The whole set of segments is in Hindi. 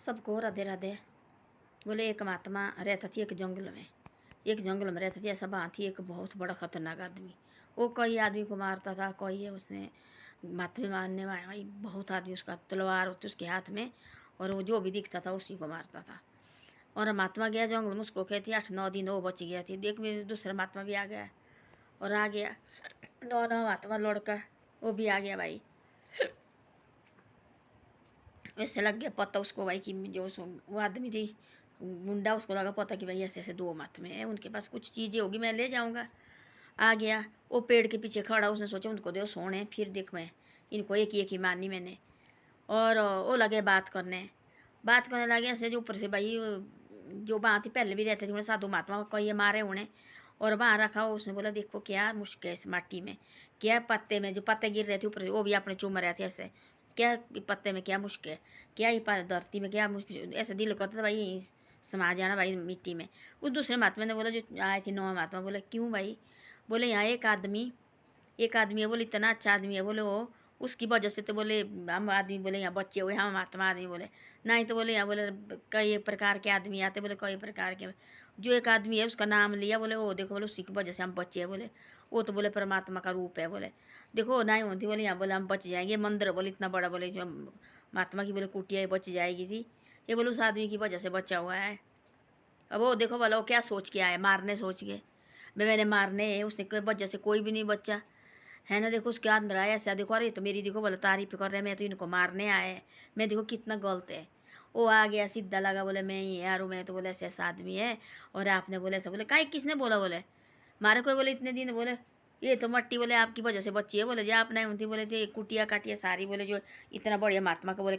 सबको राधे राधे। बोले एक महात्मा रहता थी एक जंगल में। एक जंगल में रहता थी, ऐसा बात थी, एक बहुत बड़ा खतरनाक आदमी। वो कई आदमी को मारता था, कोई है उसने महात्मा मारने वाला बहुत आदमी, उसका तलवार होती उसके हाथ में, और वो जो भी दिखता था उसी को मारता था। और महात्मा गया जंगल में, उसको कहती 8-9 दिन वो बच गया थी। देख में दूसरा महात्मा भी आ गया, और आ गया 9 महात्मा लड़का वो भी आ गया भाई। वैसे लग गया पता उसको भाई कि जो वो आदमी थी गुंडा, उसको लगा पता कि भाई ऐसे ऐसे 2 महात्मा हैं, उनके पास कुछ चीज़ें होगी, मैं ले जाऊंगा। आ गया वो पेड़ के पीछे खड़ा, उसने सोचा उनको दो सोने, फिर देख मैं इनको एक ही मारनी मैंने। और वो लगे बात करने लगे ऐसे, जो ऊपर से भाई जो वहाँ थी पहले भी रहते थे उन्हें साधु महात्मा को ये मारे उन्हें, और वहाँ रखा। उसने बोला देखो क्या मुश्किल है इस माटी में, क्या पत्ते में जो पत्ते गिर रहे थे ऊपर वो भी अपने चूम रहे थे ऐसे, क्या पत्ते में क्या मुश्किल है, क्या ये धरती में क्या मुश्किल, ऐसे दिल करता था भाई यहीं समा जाना भाई मिट्टी में। उस दूसरे महात्मा ने बोला जो आए थे 9 महात्मा, बोले क्यों भाई, बोले यहाँ एक आदमी है, बोले इतना अच्छा आदमी है, बोले वो उसकी वजह से तो बोले हम आदमी बोले यहाँ बच्चे हुए, हम महात्मा आदमी बोले नहीं, तो बोले यहाँ बोले कई प्रकार के आदमी आते, बोले कई प्रकार के, जो एक आदमी है उसका नाम लिया, बोले वो देखो बोले उसी की वजह से हम बच्चे हैं, बोले वो तो बोले परमात्मा का रूप है, बोले देखो नहीं होती, बोले यहाँ बोले हम बच जाएंगे, मंदिर बोले इतना बड़ा, बोले जो महात्मा की बोले कुटिया बच जाएगी थी, ये बोले उस आदमी की वजह से बचा हुआ है। अब वो देखो बोला वो क्या सोच के आया, मारने सोच के, मैंने मारने उसने कोई वजह से कोई भी नहीं बच्चा है ना। देखो उसके अंदर आया ऐसा, देखो अरे तो मेरी देखो बोला तारीफ कर रहे, मैं तो इनको मारने आए, मैं देखो कितना गलत है। वो आ गया सीधा लगा, बोले मैं ही यार मैं तो बोले ऐसे ऐसा आदमी है, और आपने बोले ऐसा, बोले काहे किसने बोला, बोले मारे कोई, बोले इतने दिन, बोले ये तो मट्टी बोले आपकी वजह से बची है, बोले जो आप नहीं होती बोले थे कुटिया काटिया सारी, बोले जो इतना बढ़िया महात्मा का बोले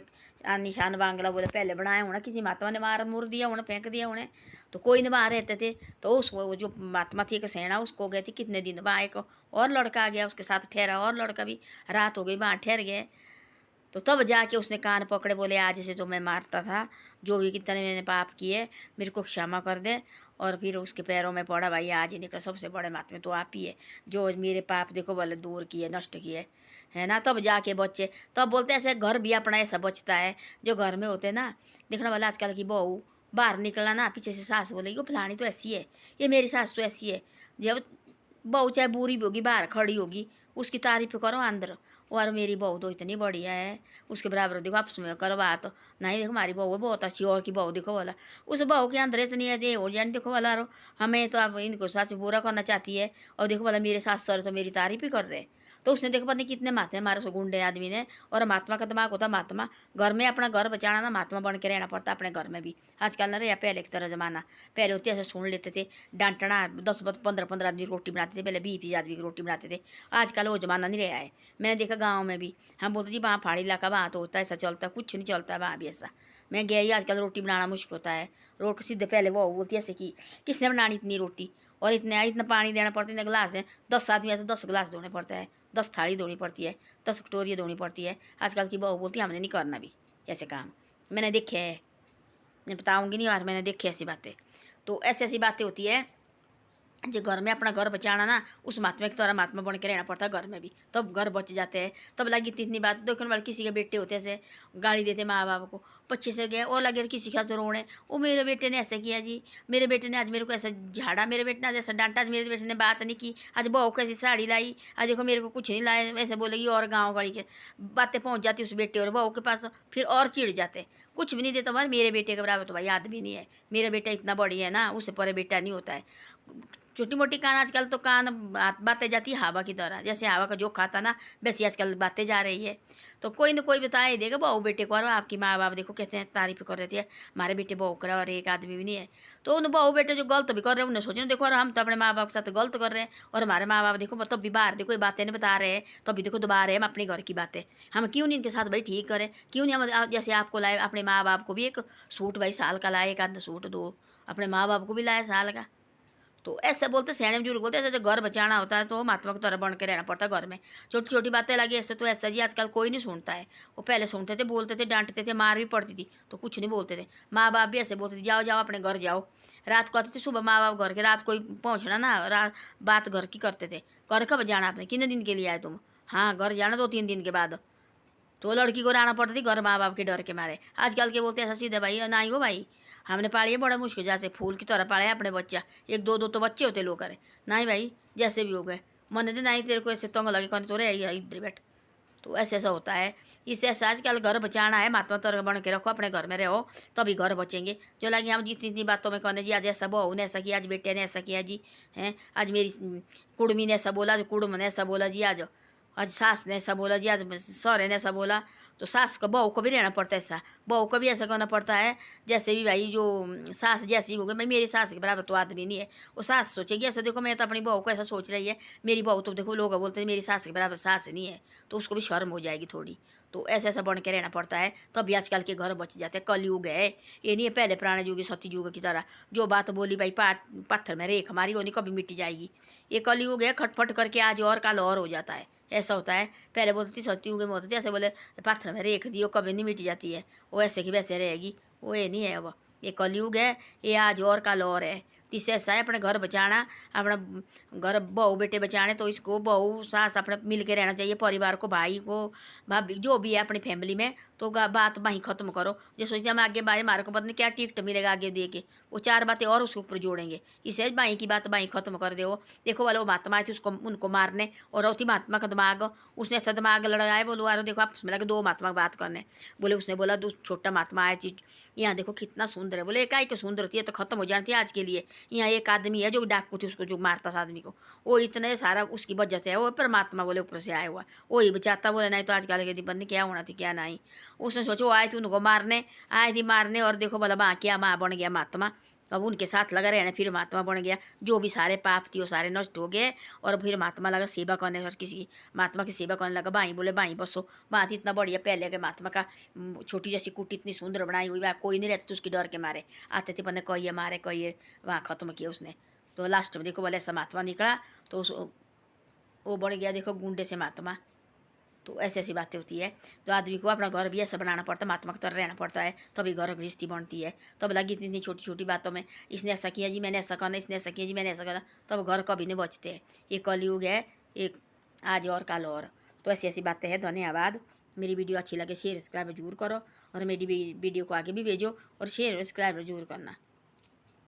निशान बांगला बोले पहले बनाया होना, किसी महात्मा ने मार मुर दिया उन्हें, फेंक दिया उन्हें, तो कोई नहीं वहाँ रहते थे। तो उसको जो महात्मा थी एक सेना, उसको गए थे कितने दिन वहाँ, एक और लड़का आ गया उसके साथ ठहरा, और लड़का भी रात हो गई वहाँ ठहर गए। तो तब जाके उसने कान पकड़े, बोले आज से तो मैं मारता था, जो भी कितने मैंने पाप किए मेरे को क्षमा कर दे। और फिर उसके पैरों में पड़ा, भाई आज ही निकला सबसे बड़े महात्मा तो आप ही है, जो मेरे पाप देखो बोले दूर किए नष्ट किए, है ना। तब जाके बच्चे तब बोलते ऐसे घर भी अपना ऐसा बचता है, जो घर में होते ना, देखना वाला आजकल की बहू बाहर निकला ना, पीछे से सास बोलेगी वो फलानी तो ऐसी है, ये मेरी सास तो ऐसी है। जब बहू चाहे बुरी भी होगी बाहर खड़ी होगी, उसकी तारीफ करो अंदर, और मेरी बहू तो इतनी बढ़िया है, उसके बराबर देखो आपस में करो बात, नहीं देखो हमारी बहू है बहुत अच्छी, और की बहू देखो वाला, उस बहू के अंदर इतनी है दे और जान देखो वाला रो, हमें तो आप इनको सास बुरा करना चाहती है, और देखो वाला मेरे सास सर तो मेरी तारीफ ही कर रहे। तो उसने देखो पता नहीं कितने महात्मा मारे सो गुंडे आदमी ने। और महात्मा का दिमाग होता महात्मा घर में अपना घर बचाना ना, महात्मा बन के रहना पड़ता अपने घर में भी। आजकल ना रहा पहले की तरह जमाना, पहले होते ऐसे सुन लेते थे डांटना, 10-15 आदमी रोटी बनाते थे, पहले 20 आदमी की रोटी बनाते थे। आजकल वो जमाना नहीं रहा है, मैंने देखा गाँव में भी, हम बोलते जी वहाँ पहाड़ी इलाका वहाँ तो होता है ऐसा चलता है, कुछ नहीं चलता है वहाँ भी ऐसा। मैं गया ही आजकल रोटी बनाना मुश्किल होता है, रोटी सीधे पहले वो बोलती ऐसे कि किसने बनानी इतनी रोटी, और इतना पानी देना पड़ता है, इतने गिलास है, 10 आदमी ऐसे 10 गिलास धोने पड़ता है, 10 थाली धोनी पड़ती है, 10 कटोरियाँ धोनी पड़ती है। आजकल की बहू बोलती है हमने नहीं करना भी ऐसे काम, मैंने देखे है, मैं बताऊँगी नहीं यार, मैंने देखे ऐसी बातें। तो ऐसी ऐसी बातें होती है, जो घर में अपना घर बचाना ना, उस महात्मा की तरह महात्मा बन के रहना पड़ता है घर में भी, तब घर बच जाते हैं। तब लगी इतनी बात देखने वाले किसी के बेटे होते ऐसे गाली देते माँ बाप को, पच्चीस से गए और लगे किसी का तो रोने, वो मेरे बेटे ने ऐसे किया जी, मेरे बेटे ने आज मेरे को ऐसा झाड़ा, मेरे बेटे ने आज ऐसा डांटा, आज मेरे बेटे ने बात नहीं की, आज बहू कैसी साड़ी लाई, आज देखो मेरे को कुछ नहीं लाए, ऐसे बोलेगी। और गाँव गली के बातें पहुँच जाती उस बेटे और बहू के पास, फिर और चिढ़ जाते, कुछ भी नहीं देता भाई, मेरे बेटे के बराबर तो भाई आदमी नहीं है, मेरा बेटा इतना बढ़िया है ना, उससे परे बेटा नहीं होता है। छोटी मोटी कान आजकल तो कान बातें जाती है हवा की तरह, जैसे हवा का जो खाता ना वैसे आजकल बातें जा रही है। तो कोई ना कोई बता ही देगा बहू बेटे को, और आपकी माँ बाप देखो कैसे हैं तारीफ कर रही है, हमारे बेटे बहू करा और एक आदमी भी नहीं है। तो उन बहू बेटे जो गलत भी कर रहे हैं उन्हें सोचना देखो, और हम तो अपने माँ बाप के साथ गलत कर रहे हैं, और हमारे माँ बाप देखो मतलब भी बाहर देखो ये बातें नहीं बता रहे हैं, तो अभी देखो दोबारा रहे हम अपने घर की बातें, हम क्यों नहीं इनके साथ भाई ठीक करें, क्यों नहीं हम जैसे आपको लाए अपने माँ बाप को भी एक सूट भाई साल का लाए, एक आध सूट दो, अपने माँ बाप को भी लाए साल का। तो ऐसे बोलते सयाने बुजुर्ग बोलते ऐसे, जो घर बचाना होता है तो महात्मा की तरह बन के रहना पड़ता है घर में। छोटी छोटी बातें लगी ऐसे, तो ऐसा जी आजकल कोई नहीं सुनता है। वो पहले सुनते थे, बोलते थे, डांटते थे, मार भी पड़ती थी तो कुछ नहीं बोलते थे। माँ बाप भी ऐसे बोलते थे जाओ जाओ अपने घर जाओ, रात को आते थे सुबह माँ बाप घर के, रात को पहुँचना ना, रात बात घर की करते थे, घर कब जाना आपने, कितने दिन के लिए आए तुम, हाँ घर जाना 2-3 दिन के बाद, तो लड़की को रहना पड़ता थी घर माँ बाप के डर के मारे। आजकल के बोलते ऐसा सीधे भाई ना ही हो भाई, हमने पाली है बड़ा मुश्किल, जैसे फूल की तरह पाले अपने बच्चा, एक दो दो तो बच्चे होते लोग करे नहीं भाई, जैसे भी हो गए मन दे नहीं तेरे को ऐसे तंग लगे कौन तो रहे इधर बैठ। तो ऐसे ऐसा होता है। इससे ऐसा आजकल घर बचाना है, महात्मा तरह बन के रखो, अपने घर में रहो तभी घर बचेंगे। जो लगे हम जितनी इतनी बातों में कहने जी आज ऐसा बहू ने ऐसा किया, आज बेटे ने ऐसा किया जी, हैं आज मेरी कुड़मी ने ऐसा बोला, आज कुड़म ने ऐसा बोला जी, आज सास ने ऐसा बोला जी, आज सौरे ने ऐसा बोला। तो सास को बहू को भी रहना पड़ता है ऐसा, बहू को भी ऐसा करना पड़ता है। जैसे भी भाई जो सास जैसी हो गई, मैं मेरी सास के बराबर तो आदमी नहीं है, वो सास सोचेगी ऐसा, देखो मैं तो अपनी बहू को ऐसा सोच रही है, मेरी बहू तो देखो लोग बोलते हैं मेरी सास के बराबर सास नहीं है, तो उसको भी शर्म हो जाएगी थोड़ी। तो ऐसा ऐसा बन के रहना पड़ता है, तभी आजकल के घर बच जाते हैं। कलयुग है ये, नहीं है पहले पुराने युग सती युग की तरह जो बात बोली भाई पत्थर में रेख मारी वो नहीं कभी मिट जाएगी। ये कलयुग है, खटपट करके आज और कल और हो जाता है, ऐसा होता है। पहले बोलती थी सती युग में होती थी ऐसे, बोले पत्थर में रेख दियो कभी नहीं मिट जाती है, वो ऐसे की वैसे रहेगी, वो ये नहीं है। अब ये कलयुग है, ये आज और कल और है। तो इससे ऐसा है अपने घर बचाना, अपना घर बहू बेटे बचाने, तो इसको बहू सास अपने मिल के रहना चाहिए, परिवार को, भाई को, भाभी जो भी है अपनी फैमिली में। तो बात वहीं ख़त्म करो। जो सोचते हम आगे बारे मारे को पता नहीं क्या टिकट मिलेगा आगे दे के, वो चार बातें और उसके ऊपर जोड़ेंगे, इसे बाई की बात बाई ख़त्म कर दे। वो देखो वाले वो महात्मा आए थे उसको उनको मारने, और रौती महात्मा का दिमाग, उसने ऐसा दिमाग लड़ाया, बोलो यार देखो आपस में लगे दो महात्मा की बात करने। बोले उसने बोला दो छोटा महात्मा आया चीज, यहाँ देखो कितना सुंदर है। बोले एक सुंदर थी, तो खत्म हो जाती है आज के लिए। यहाँ एक आदमी है जो डाकू थी, उसको जो मारता था आदमी को, वो इतने सारा उसकी वजह से है, वो परमात्मा बोले ऊपर से आया हुआ, वही बचाता। बोले नहीं तो आजकल के दिन क्या होना थी क्या नहीं। उसने सोचो आए थे उनको मारने, आई थी मारने, और देखो बोला माँ क्या माँ बन गया महात्मा। अब उनके साथ लगा रहना, फिर महात्मा बन गया। जो भी सारे पाप थी वो सारे नष्ट हो गए, और फिर महात्मा लगा सेवा करने, और किसी महात्मा की सेवा करने लगा। बाई बोले बाई बसो, बात इतना बढ़िया पहले के महात्मा का छोटी जैसी कुटी इतनी सुंदर बनाई हुई, वहाँ कोई नहीं रहते थे उसकी डर के मारे, आते थे पन्ने कहिए मारे कहिए, वहाँ ख़त्म किया उसने। तो लास्ट में देखो बोले ऐसा महात्मा निकला, तो उस वो बन गया देखो गुंडे से महात्मा। तो ऐसी ऐसी बातें होती है। तो आदमी को अपना घर भी ऐसा बनाना पड़ता है, महात्मा की तरह रहना पड़ता है, तभी घर गृहस्थी बनती है। तब लगी इतनी छोटी छोटी बातों में, इसने ऐसा किया जी मैंने ऐसा करना, इसने ऐसा किया जी मैंने ऐसा करना, तब घर कभी नहीं बचते। ये कलयुग है, एक आज और कल और। तो ऐसी ऐसी बातें हैं। धन्यवाद। मेरी वीडियो अच्छी लगे शेयर सब्सक्राइब जरूर करो, और मेरी वीडियो को आगे भी भेजो, और शेयर सब्सक्राइब जरूर करना।